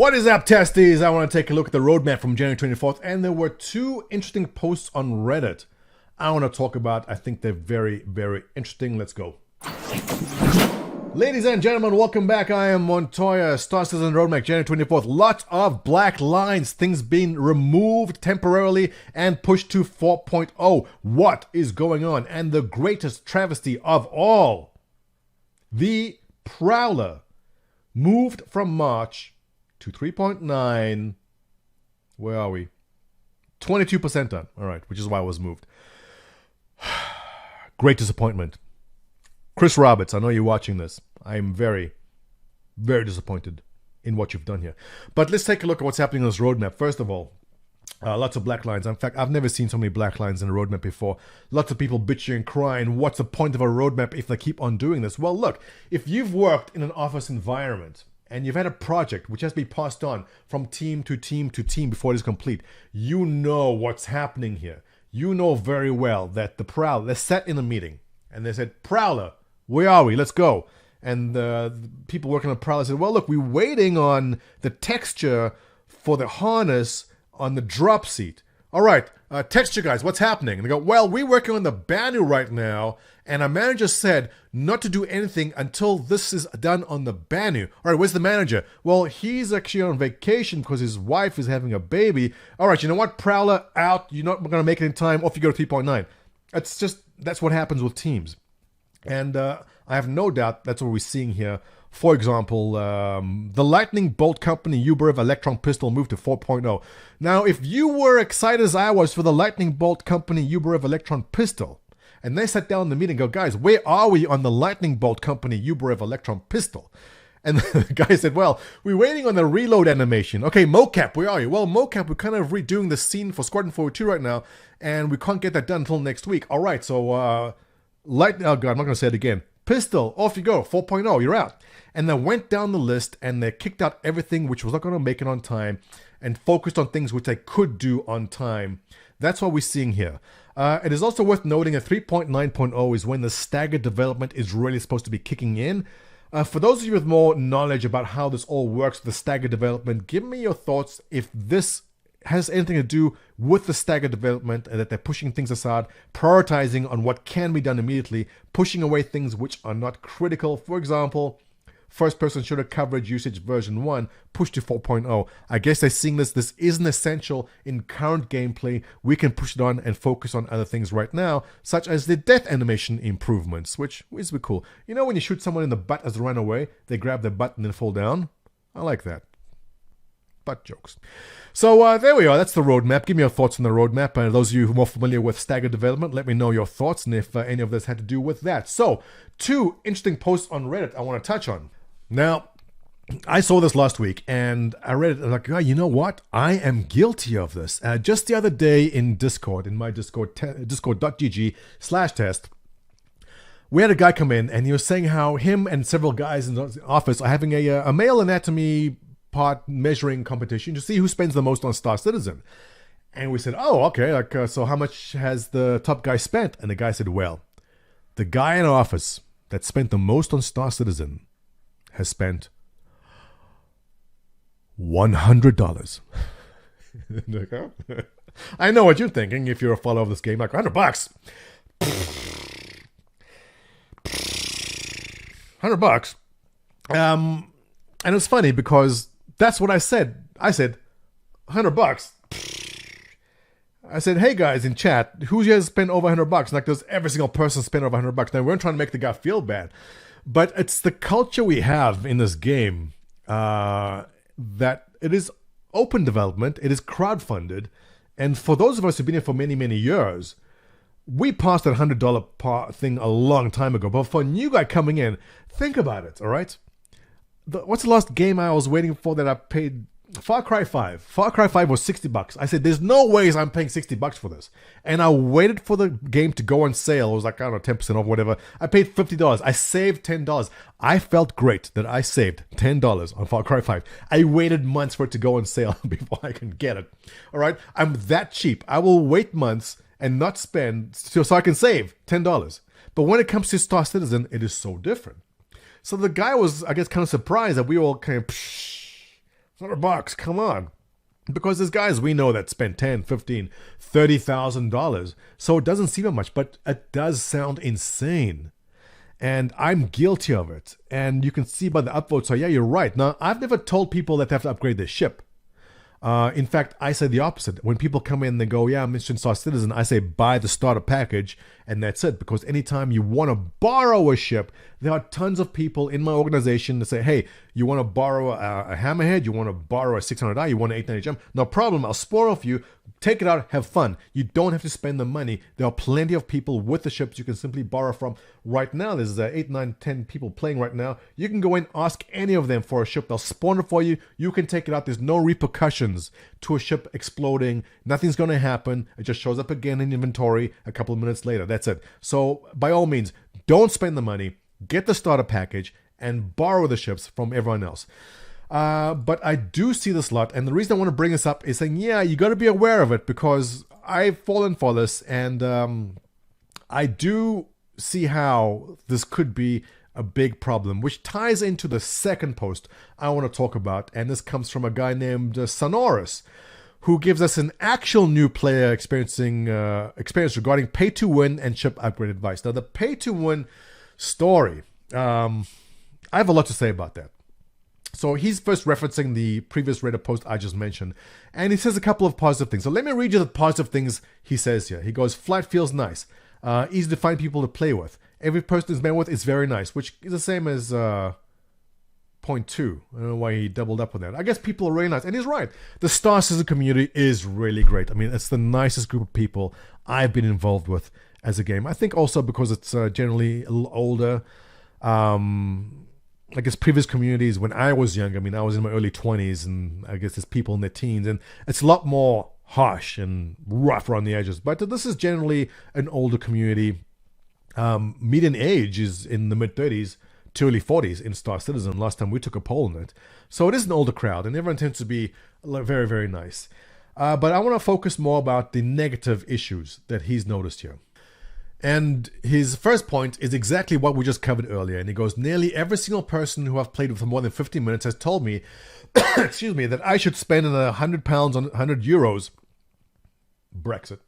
What is up, testies? I want to take a look at the roadmap from January 24th, and there were two interesting posts on Reddit I want to talk about. I think they're very, very interesting. Let's go. Ladies and gentlemen, welcome back. I am Montoya. Star Citizen Roadmap, January 24th. Lots of black lines, things being removed temporarily and pushed to 4.0. What is going on? And the greatest travesty of all, the Prowler moved from March to 3.9. Where are we? 22% done. All right, which is why it was moved. Great disappointment. Chris Roberts, I know you're watching this. I am very, very disappointed in what you've done here. But let's take a look at what's happening on this roadmap. First of all, lots of black lines. In fact, I've never seen so many black lines in a roadmap before. Lots of people bitching and crying. What's the point of a roadmap if they keep on doing this? Well, look, if you've worked in an office environment and you've had a project which has to be passed on from team to team to team before it is complete, you know what's happening here. You know very well that the Prowler, they sat in a meeting and they said, Prowler, where are we? Let's go. And the people working on Prowler said, well, look, we're waiting on the texture for the harness on the drop seat. All right, texture guys, what's happening? And they go, well, we're working on the Banu right now, and our manager said not to do anything until this is done on the Banu. All right, where's the manager? Well, he's actually on vacation because his wife is having a baby. All right, you know what? Prowler out. You're not going to make it in time. Off you go to 3.9. That's what happens with teams. And I have no doubt that's what we're seeing here. For example, the Lightning Bolt Company Uber Electron Pistol moved to 4.0. Now, if you were excited as I was for the Lightning Bolt Company Uber Electron Pistol, and they sat down in the meeting and go, guys, where are we on the Lightning Bolt Company Uber Electron Pistol? And the guy said, well, we're waiting on the reload animation. Okay, mocap, where are you? Well, mocap, we're kind of redoing the scene for Squadron 402 right now, and we can't get that done until next week. All right, so oh God, I'm not going to say it again. Pistol, off you go, 4.0, you're out. And they went down the list and they kicked out everything which was not going to make it on time and focused on things which they could do on time. That's what we're seeing here. It is also worth noting that 3.9.0 is when the staggered development is really supposed to be kicking in. For those of you with more knowledge about how this all works, the staggered development, give me your thoughts if this has anything to do with the staggered development and that they're pushing things aside, prioritizing on what can be done immediately, pushing away things which are not critical. For example, first-person shooter coverage usage version 1 pushed to 4.0. I guess they're seeing this isn't essential in current gameplay. We can push it on and focus on other things right now, such as the death animation improvements, which is cool. You know when you shoot someone in the butt as they run away, they grab their butt and then fall down? I like that. Butt jokes. So there we are. That's the roadmap. Give me your thoughts on the roadmap. And those of you who are more familiar with staggered development, let me know your thoughts and if any of this had to do with that. So, two interesting posts on Reddit I want to touch on. Now, I saw this last week and I read it and I'm like, oh, you know what? I am guilty of this. Just the other day in Discord, in my Discord, discord.gg/test, we had a guy come in and he was saying how him and several guys in the office are having a male anatomy part measuring competition to see who spends the most on Star Citizen. And we said, oh, okay, so how much has the top guy spent? And the guy said, well, the guy in our office that spent the most on Star Citizen has spent $100. I know what you're thinking if you're a follower of this game, like $100. $100. And it's funny because that's what I said. I said, $100. I said, hey guys in chat, who has spent over $100? Like, does every single person spend over $100? Now, we weren't trying to make the guy feel bad, but it's the culture we have in this game that it is open development, it is crowdfunded, and for those of us who've been here for many, many years, we passed that $100 thing a long time ago. But for a new guy coming in, think about it, all right? What's the last game I was waiting for that I paid? Far Cry 5. Far Cry 5 was $60. I said, there's no ways I'm paying $60 for this. And I waited for the game to go on sale. It was like, I don't know, 10% off, whatever. I paid $50. I saved $10. I felt great that I saved $10 on Far Cry 5. I waited months for it to go on sale before I can get it. All right? I'm that cheap. I will wait months and not spend so I can save $10. But when it comes to Star Citizen, it is so different. So the guy was, I guess, kind of surprised that we all kind of $100, come on. Because there's guys we know that spend $10, $15, $30,000. So it doesn't seem much, but it does sound insane. And I'm guilty of it. And you can see by the upvotes, so yeah, you're right. Now, I've never told people that they have to upgrade their ship. In fact, I say the opposite. When people come in, they go, yeah, I'm interested in Star Citizen. I say, buy the starter package, and that's it. Because anytime you want to borrow a ship, there are tons of people in my organization that say, hey, you want to borrow a Hammerhead? You want to borrow a 600i? You want an 890 gem? No problem. I'll spoil for you. Take it out. Have fun. You don't have to spend the money. There are plenty of people with the ships you can simply borrow from right now. There's 8, 9, 10 people playing right now. You can go in, ask any of them for a ship. They'll spawn it for you. You can take it out. There's no repercussions to a ship exploding. Nothing's going to happen. It just shows up again in inventory a couple of minutes later. That's it. So by all means, don't spend the money. Get the starter package and borrow the ships from everyone else. But I do see this a lot, and the reason I want to bring this up is saying, yeah, you got to be aware of it, because I've fallen for this, and I do see how this could be a big problem, which ties into the second post I want to talk about, and this comes from a guy named Sonorous, who gives us an actual new player experience regarding pay-to-win and ship upgrade advice. Now, the pay-to-win story, I have a lot to say about that. So he's first referencing the previous Reddit post I just mentioned, and he says a couple of positive things. So let me read you the positive things he says here. He goes, flight feels nice, easy to find people to play with. Every person is met with is very nice, which is the same as point 2. I don't know why he doubled up on that. I guess people are really nice, and he's right. The Star Citizen community is really great. I mean, it's the nicest group of people I've been involved with as a game. I think also because it's generally a little older. I guess previous communities when I was young, I mean, I was in my early 20s, and I guess there's people in their teens, and it's a lot more harsh and rough around the edges. But this is generally an older community. Median age is in the mid-30s to early 40s in Star Citizen, last time we took a poll on it. So it is an older crowd, and everyone tends to be very, very nice. But I want to focus more about the negative issues that he's noticed here. And his first point is exactly what we just covered earlier. And he goes, nearly every single person who I've played with for more than 15 minutes has told me, excuse me, that I should spend £100 on 100 euros, Brexit,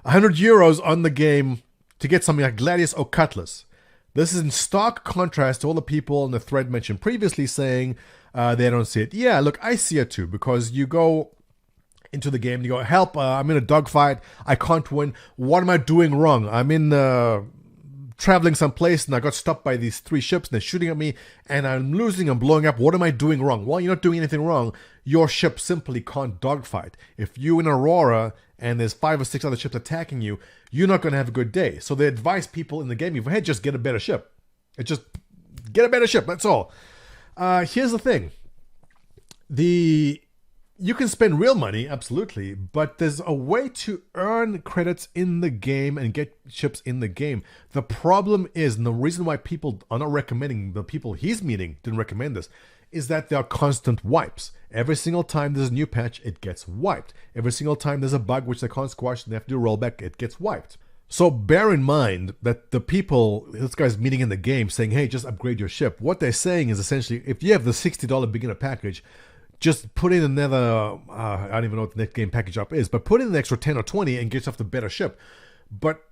100 euros on the game to get something like Gladius or Cutlass. This is in stark contrast to all the people in the thread mentioned previously saying they don't see it. Yeah, look, I see it too, because you go into the game and you go, help, I'm in a dogfight, I can't win, what am I doing wrong? I'm in traveling someplace and I got stopped by these 3 ships and they're shooting at me and I'm losing, I'm blowing up, what am I doing wrong? Well, you're not doing anything wrong. Your ship simply can't dogfight. If you're in Aurora and there's 5 or 6 other ships attacking you, you're not going to have a good day. So they advise people in the game, hey, just get a better ship. Just get a better ship, that's all. Here's the thing. You can spend real money, absolutely, but there's a way to earn credits in the game and get ships in the game. The problem is, and the reason why people are not recommending, the people he's meeting didn't recommend this, is that there are constant wipes. Every single time there's a new patch, it gets wiped. Every single time there's a bug which they can't squash and they have to do a rollback, it gets wiped. So bear in mind that the people, this guy's meeting in the game saying, hey, just upgrade your ship. What they're saying is essentially, if you have the $60 beginner package, just put in another, I don't even know what the next game package up is, but put in an extra 10 or 20 and get yourself the better ship. But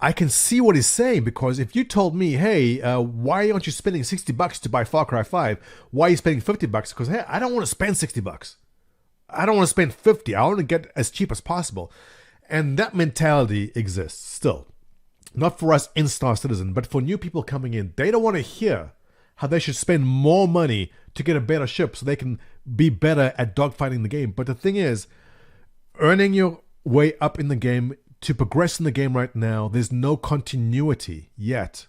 I can see what he's saying, because if you told me, hey, why aren't you spending $60 to buy Far Cry 5? Why are you spending $50? Because, hey, I don't want to spend $60. I don't want to spend 50. I want to get as cheap as possible. And that mentality exists still. Not for us in Star Citizen, but for new people coming in. They don't want to hear how they should spend more money to get a better ship so they can be better at dogfighting the game. But the thing is, earning your way up in the game, to progress in the game right now, there's no continuity yet.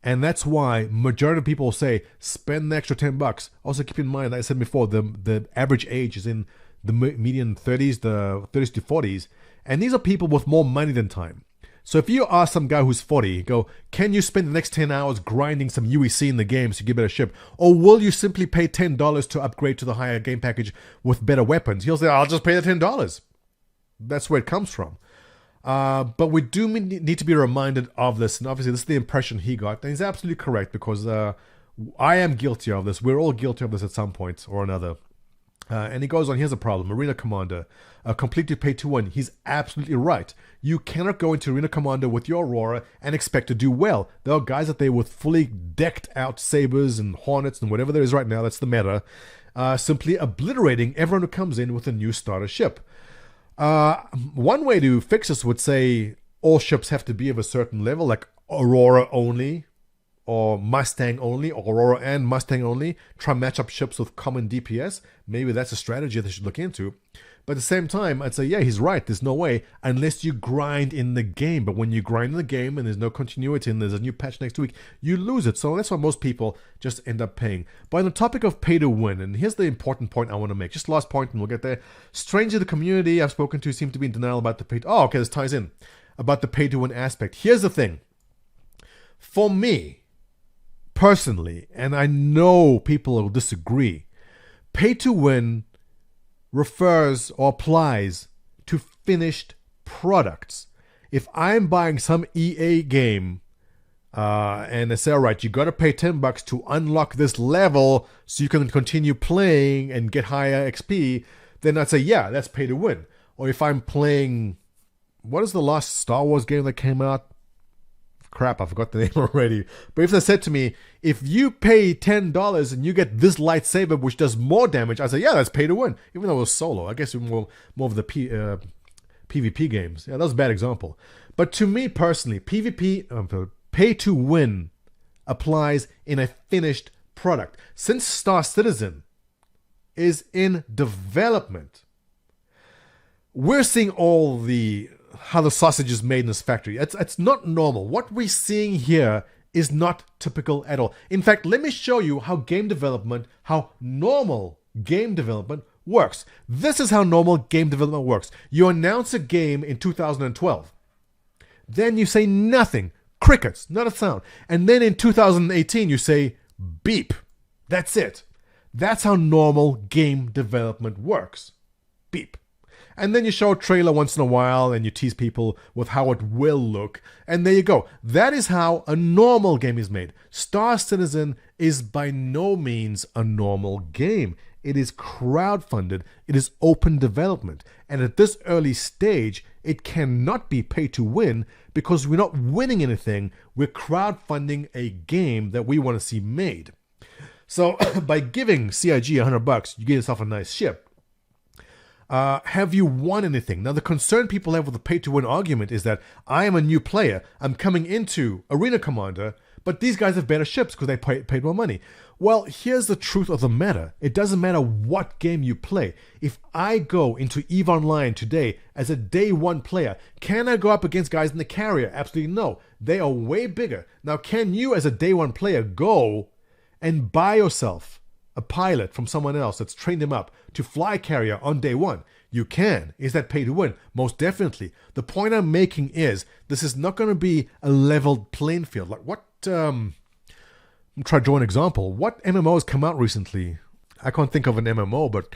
And that's why majority of people say, spend the extra $10. Also keep in mind, like I said before, the average age is in the median 30s, the 30s to 40s. And these are people with more money than time. So if you ask some guy who's 40, go, can you spend the next 10 hours grinding some UEC in the game so you get a better ship? Or will you simply pay $10 to upgrade to the higher game package with better weapons? He'll say, I'll just pay the $10. That's where it comes from. But we do need to be reminded of this. And obviously this is the impression he got. And he's absolutely correct, because I am guilty of this. We're all guilty of this at some point or another. And he goes on, here's a problem. Arena Commander, completely pay to win. He's absolutely right. You cannot go into Arena Commander with your Aurora and expect to do well. There are guys out there with fully decked out sabers and hornets and whatever there is right now, that's the meta, simply obliterating everyone who comes in with a new starter ship. One way to fix this would say all ships have to be of a certain level, like Aurora only, or Mustang only, or Aurora and Mustang only. Try match up ships with common DPS. Maybe that's a strategy they should look into. But at the same time, I'd say, yeah, he's right. There's no way unless you grind in the game. But when you grind in the game and there's no continuity and there's a new patch next week, you lose it. So that's why most people just end up paying. But on the topic of pay to win, and here's the important point I want to make. Just last point and we'll get there. Strangers in the community I've spoken to seem to be in denial about the pay. Oh, okay, this ties in. About the pay to win aspect. Here's the thing. For me, personally, and I know people will disagree, pay to win refers or applies to finished products. If I'm buying some EA game and they say, all right, you got to pay $10 to unlock this level so you can continue playing and get higher XP, then I'd say, yeah, that's pay to win. Or if I'm playing, what is the last Star Wars game that came out? Crap, I forgot the name already. But if they said to me, if you pay $10 and you get this lightsaber which does more damage, I'd say, yeah, that's pay to win. Even though it was solo. I guess it was more of the PvP games. Yeah, that was a bad example. But to me personally, PvP, pay to win applies in a finished product. Since Star Citizen is in development, we're seeing how the sausage is made in this factory. It's not normal. What we're seeing here is not typical at all. In fact, let me show you how normal game development works. This is how normal game development works. You announce a game in 2012. Then you say nothing. Crickets, not a sound. And then in 2018, you say beep. That's it. That's how normal game development works. Beep. And then you show a trailer once in a while and you tease people with how it will look. And there you go. That is how a normal game is made. Star Citizen is by no means a normal game. It is crowdfunded. It is open development. And at this early stage, it cannot be pay to win because we're not winning anything. We're crowdfunding a game that we want to see made. So by giving CIG $100, you get yourself a nice ship. Have you won anything? Now, the concern people have with the pay-to-win argument is that I am a new player. I'm coming into Arena Commander, but these guys have better ships because they paid more money. Well, here's the truth of the matter. It doesn't matter what game you play. If I go into EVE Online today as a day one player, can I go up against guys in the carrier? Absolutely no. They are way bigger. Now, can you as a day one player go and buy yourself a pilot from someone else that's trained him up to fly carrier on day one? You can. Is that pay to win? Most definitely. The point I'm making is this is not going to be a leveled playing field. Like what? I'm trying to draw an example. What MMOs come out recently? I can't think of an MMO, but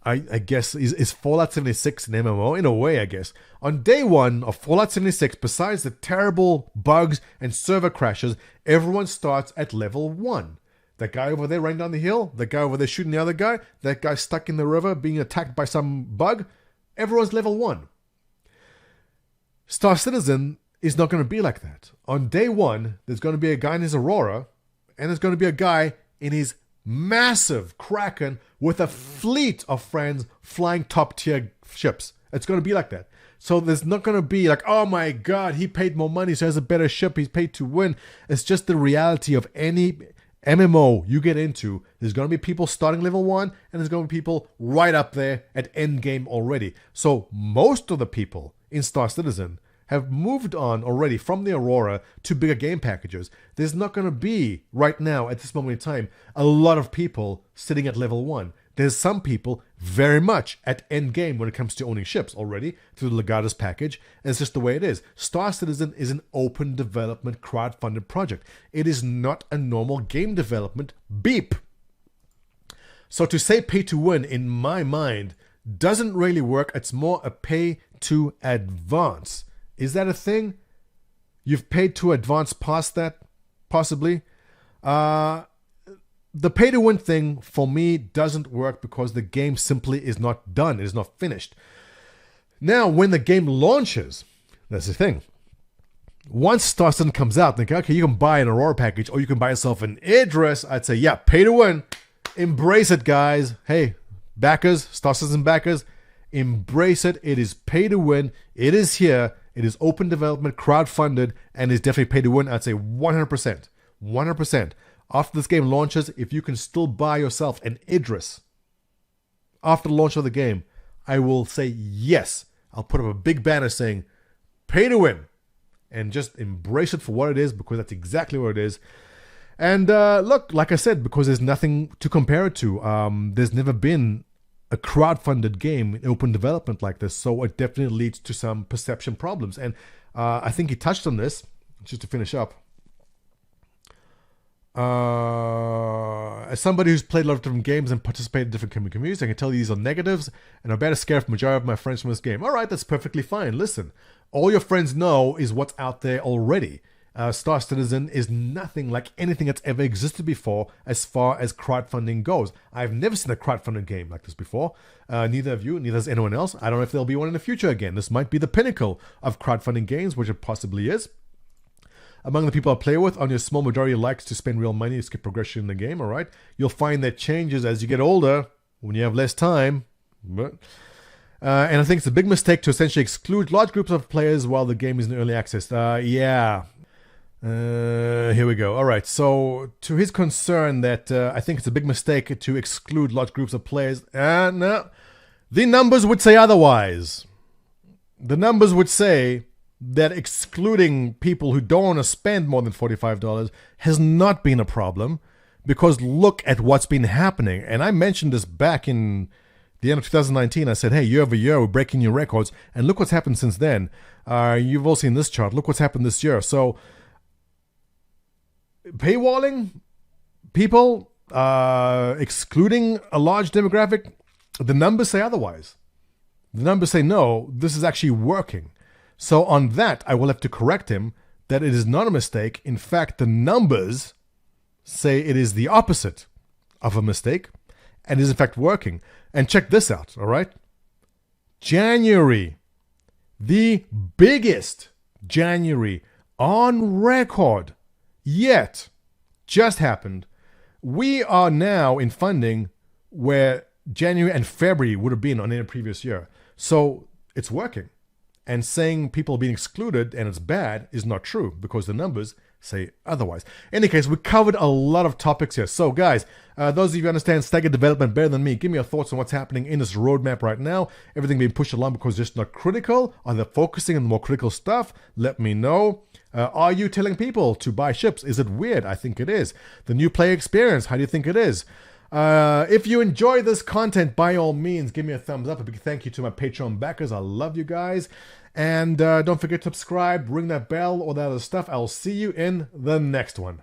I guess is Fallout 76 an MMO? In a way, I guess. On day one of Fallout 76, besides the terrible bugs and server crashes, everyone starts at level 1. That guy over there running down the hill, that guy over there shooting the other guy, that guy stuck in the river being attacked by some bug, everyone's level 1. Star Citizen is not going to be like that. On day one, there's going to be a guy in his Aurora, and there's going to be a guy in his massive Kraken with a fleet of friends flying top-tier ships. It's going to be like that. So there's not going to be like, oh my god, he paid more money, so he has a better ship, he's paid to win. It's just the reality of any MMO you get into. There's going to be people starting level 1, and there's going to be people right up there at end game already. So most of the people in Star Citizen have moved on already from the Aurora to bigger game packages. There's not going to be, right now, at this moment in time, a lot of people sitting at level 1. There's some people very much at end game when it comes to owning ships already through the Legatus package. And it's just the way it is. Star Citizen is an open development crowdfunded project. It is not a normal game development beep. So to say pay to win, in my mind, doesn't really work. It's more a pay to advance. Is that a thing? You've paid to advance past that? Possibly. The the pay to win thing for me doesn't work because the game simply is not done. It is not finished. Now, when the game launches, that's the thing. Once Star Citizen comes out, think, okay, you can buy an Aurora package or you can buy yourself an Idris. I'd say, yeah, pay to win. Embrace it, guys. Hey, backers, Star Citizen backers, embrace it. It is pay to win. It is here. It is open development, crowdfunded, and is definitely pay to win. I'd say 100%. 100%. After this game launches, if you can still buy yourself an Idris after the launch of the game, I will say yes. I'll put up a big banner saying pay to win. And just embrace it for what it is, because that's exactly what it is. And look, like I said, because there's nothing to compare it to. There's never been a crowdfunded game in open development like this, so it definitely leads to some perception problems. And I think he touched on this, just to finish up. As somebody who's played a lot of different games and participated in different communities, I can tell you these are negatives, and I better scare the majority of my friends from this game. All right, that's perfectly fine. Listen, all your friends know is what's out there already. Star Citizen is nothing like anything that's ever existed before as far as crowdfunding goes. I've never seen a crowdfunding game like this before. Neither of you, neither has anyone else. I don't know if there'll be one in the future again. This might be the pinnacle of crowdfunding games, which it possibly is. Among the people I play with, only a small majority likes to spend real money to skip progression in the game, all right? You'll find that changes as you get older, when you have less time. And I think it's a big mistake to essentially exclude large groups of players while the game is in early access. Here we go. All right, so to his concern that I think it's a big mistake to exclude large groups of players, no, the numbers would say otherwise. The numbers would say that excluding people who don't want to spend more than $45 has not been a problem, because look at what's been happening. And I mentioned this back in the end of 2019. I said, hey, year over year, we're breaking new records. And look what's happened since then. You've all seen this chart. Look what's happened this year. So paywalling, people, excluding a large demographic, the numbers say otherwise. The numbers say, no, this is actually working. So on that, I will have to correct him that it is not a mistake. In fact, the numbers say it is the opposite of a mistake and is in fact working. And check this out, all right? January, the biggest January on record yet, just happened. We are now in funding where January and February would have been on any previous year. So it's working. And saying people are being excluded and it's bad is not true, because the numbers say otherwise. In any case, we covered a lot of topics here. So guys, those of you who understand staggered development better than me, give me your thoughts on what's happening in this roadmap right now. Everything being pushed along because it's just not critical. Are they focusing on the more critical stuff? Let me know. Are you telling people to buy ships? Is it weird? I think it is. The new player experience, how do you think it is? If you enjoy this content, by all means, give me a thumbs up. A big thank you to my Patreon backers. I love you guys. And don't forget to subscribe, ring that bell, all that other stuff. I'll see you in the next one.